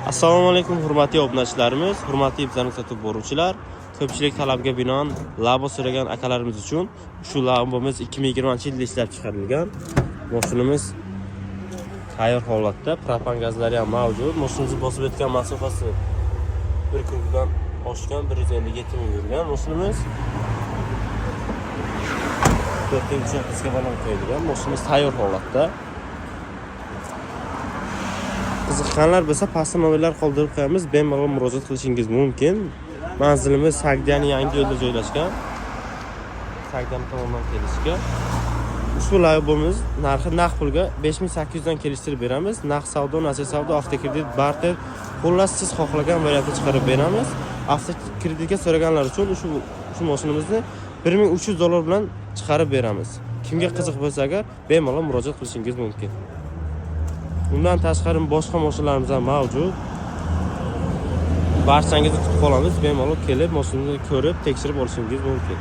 Assalomu alaykum hurmatli obunachilarimiz, hurmatli bizlarni kuzatib boruvchilar. Ko'pchilik talabga binoan Labo so'ragan akalarimiz uchun shu Labomiz 2020-yilda ishlab chiqarilgan. Mashinamiz tayyor holatda, propan gazlari ham mavjud. Mashinamiz bosib o'tgan masofasi 1 kundan oshgan 157 ming yurgan. Mashinamiz 4-chi balon qo'yilgan. Mashinamiz tayyor holatda. Qiziqqanlar bo'lsa pastda nomerlar qoldirib qo'yamiz, bemalol murojaat qilishingiz mumkin. Manzilimiz Sagdiani yangi yo'lda joylashgan. Sagdiani tomondan kelishga. Ushbu Labomiz narxi naqd pulga 5800 dan kelishtirib beramiz. Naqd savdo, nasl savdo, avtokredit, barter, xullas siz xohlagan variantni chiqarib beramiz. Avtokreditga so'raganlar uchun shu mashinamizni $1300 bilan chiqarib beramiz. Kimga qiziq bo'lsa agar bemalol murojaat qilishingiz mumkin. Bundan tashqari boshqa mashinalarimiz ham mavjud. Barchangizni kutib qolamiz. Bemalol kelib mashinani ko'rib, tekshirib olishingiz mumkin.